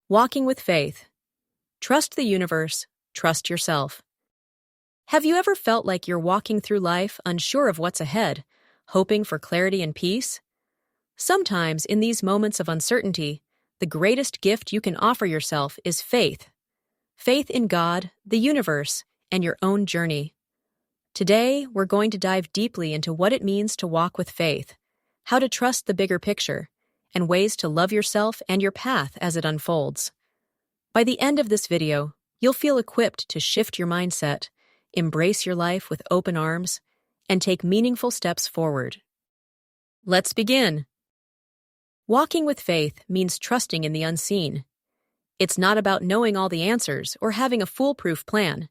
Walking with faith. Trust the universe, trust yourself. Have you ever felt like you're walking through life unsure of what's ahead, hoping for clarity and peace? Sometimes, in these moments of uncertainty, the greatest gift you can offer yourself is faith. Faith in God, the universe, and your own journey. Today, we're going to dive deeply into what it means to walk with faith, how to trust the bigger picture, and ways to love yourself and your path as it unfolds. By the end of this video, you'll feel equipped to shift your mindset, embrace your life with open arms, and take meaningful steps forward. Let's begin. Walking with faith means trusting in the unseen. It's not about knowing all the answers or having a foolproof plan.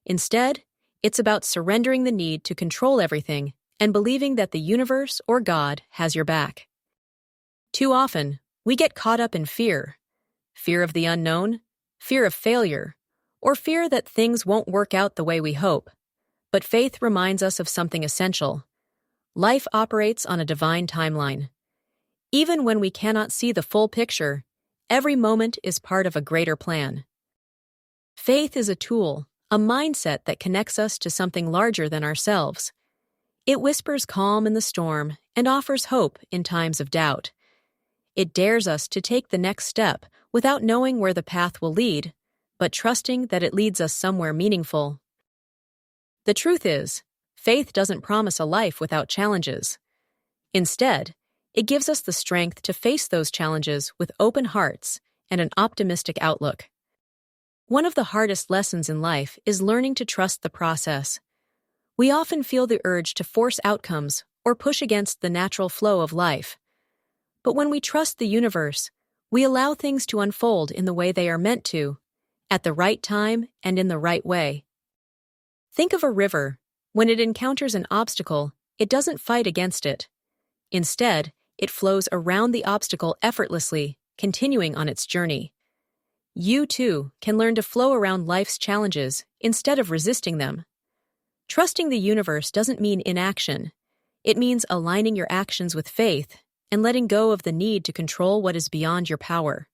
Instead, it's about surrendering the need to control everything and believing that the universe or God has your back. Too often, we get caught up in fear. Fear of the unknown, fear of failure, or fear that things won't work out the way we hope. But faith reminds us of something essential. Life operates on a divine timeline. Even when we cannot see the full picture, every moment is part of a greater plan. Faith is a tool, a mindset that connects us to something larger than ourselves. It whispers calm in the storm and offers hope in times of doubt. It dares us to take the next step without knowing where the path will lead, but trusting that it leads us somewhere meaningful. The truth is, faith doesn't promise a life without challenges. Instead, it gives us the strength to face those challenges with open hearts and an optimistic outlook. One of the hardest lessons in life is learning to trust the process. We often feel the urge to force outcomes or push against the natural flow of life. But when we trust the universe, we allow things to unfold in the way they are meant to, at the right time and in the right way. Think of a river. When it encounters an obstacle, it doesn't fight against it. Instead, it flows around the obstacle effortlessly, continuing on its journey. You, too, can learn to flow around life's challenges instead of resisting them. Trusting the universe doesn't mean inaction. It means aligning your actions with faith and letting go of the need to control what is beyond your power.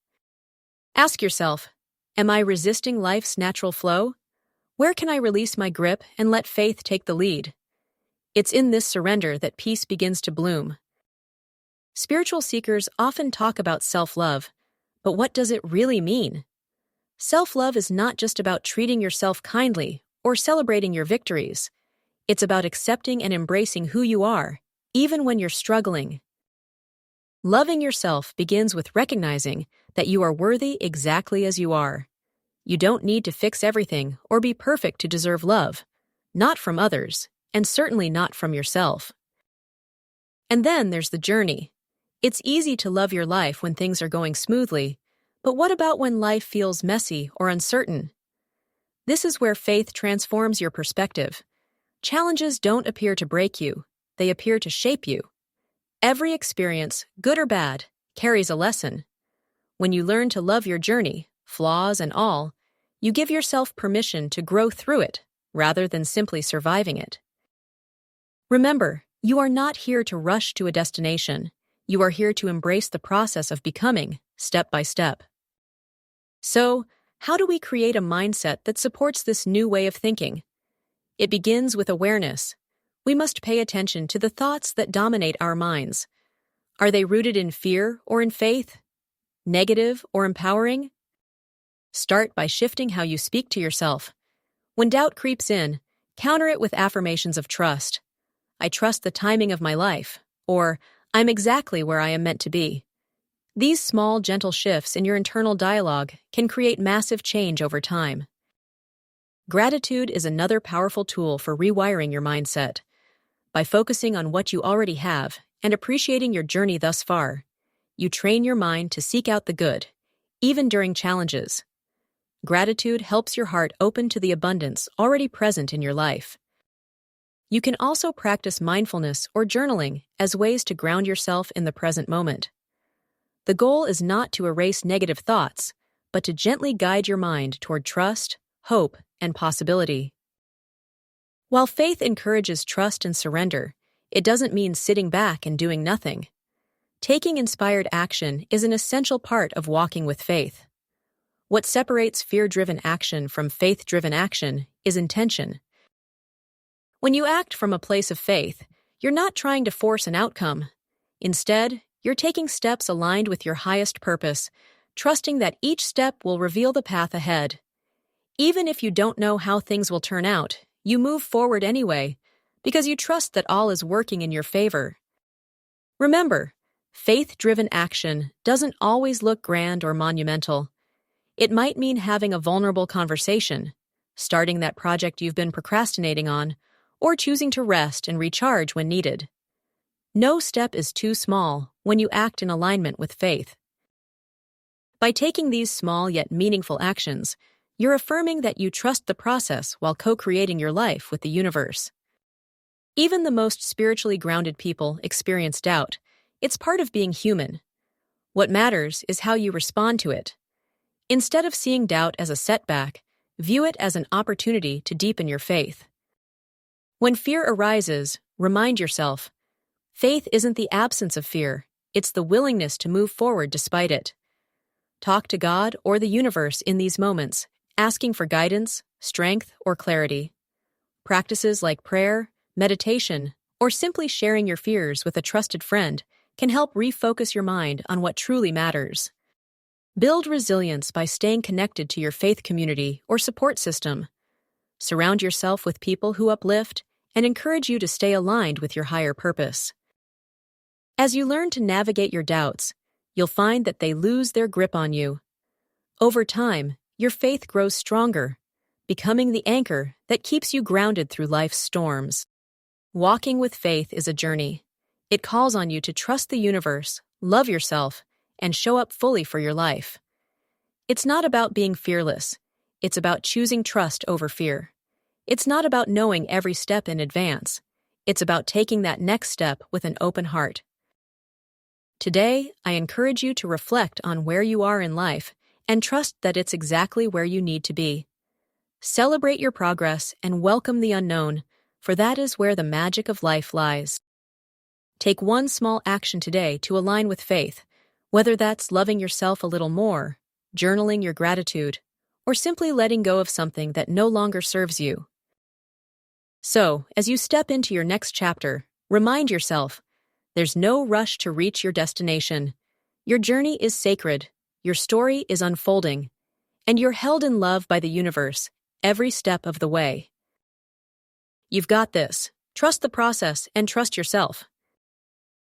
Ask yourself, am I resisting life's natural flow? Where can I release my grip and let faith take the lead? It's in this surrender that peace begins to bloom. Spiritual seekers often talk about self-love, but what does it really mean? Self-love is not just about treating yourself kindly or celebrating your victories. It's about accepting and embracing who you are, even when you're struggling. Loving yourself begins with recognizing that you are worthy exactly as you are. You don't need to fix everything or be perfect to deserve love, not from others, and certainly not from yourself. And then there's the journey. It's easy to love your life when things are going smoothly, but what about when life feels messy or uncertain? This is where faith transforms your perspective. Challenges don't appear to break you, they appear to shape you. Every experience, good or bad, carries a lesson. When you learn to love your journey, flaws and all, you give yourself permission to grow through it, rather than simply surviving it. Remember, you are not here to rush to a destination. You are here to embrace the process of becoming, step by step. So, how do we create a mindset that supports this new way of thinking? It begins with awareness. We must pay attention to the thoughts that dominate our minds. Are they rooted in fear or in faith? Negative or empowering? Start by shifting how you speak to yourself. When doubt creeps in, counter it with affirmations of trust. I trust the timing of my life, or I'm exactly where I am meant to be. These small, gentle shifts in your internal dialogue can create massive change over time. Gratitude is another powerful tool for rewiring your mindset. By focusing on what you already have and appreciating your journey thus far, you train your mind to seek out the good, even during challenges. Gratitude helps your heart open to the abundance already present in your life. You can also practice mindfulness or journaling as ways to ground yourself in the present moment. The goal is not to erase negative thoughts, but to gently guide your mind toward trust, hope, and possibility. While faith encourages trust and surrender, it doesn't mean sitting back and doing nothing. Taking inspired action is an essential part of walking with faith. What separates fear-driven action from faith-driven action is intention. When you act from a place of faith, you're not trying to force an outcome. Instead, you're taking steps aligned with your highest purpose, trusting that each step will reveal the path ahead. Even if you don't know how things will turn out, you move forward anyway, because you trust that all is working in your favor. Remember, faith-driven action doesn't always look grand or monumental. It might mean having a vulnerable conversation, starting that project you've been procrastinating on, or choosing to rest and recharge when needed. No step is too small when you act in alignment with faith. By taking these small yet meaningful actions, you're affirming that you trust the process while co-creating your life with the universe. Even the most spiritually grounded people experience doubt. It's part of being human. What matters is how you respond to it. Instead of seeing doubt as a setback, view it as an opportunity to deepen your faith. When fear arises, remind yourself, faith isn't the absence of fear, it's the willingness to move forward despite it. Talk to God or the universe in these moments, asking for guidance, strength, or clarity. Practices like prayer, meditation, or simply sharing your fears with a trusted friend can help refocus your mind on what truly matters. Build resilience by staying connected to your faith community or support system. Surround yourself with people who uplift and encourage you to stay aligned with your higher purpose. As you learn to navigate your doubts, you'll find that they lose their grip on you. Over time, your faith grows stronger, becoming the anchor that keeps you grounded through life's storms. Walking with faith is a journey. It calls on you to trust the universe, love yourself, and show up fully for your life. It's not about being fearless. It's about choosing trust over fear. It's not about knowing every step in advance. It's about taking that next step with an open heart. Today, I encourage you to reflect on where you are in life and trust that it's exactly where you need to be. Celebrate your progress and welcome the unknown, for that is where the magic of life lies. Take one small action today to align with faith, whether that's loving yourself a little more, journaling your gratitude, or simply letting go of something that no longer serves you. So, as you step into your next chapter, remind yourself, there's no rush to reach your destination. Your journey is sacred, your story is unfolding, and you're held in love by the universe every step of the way. You've got this. Trust the process and trust yourself.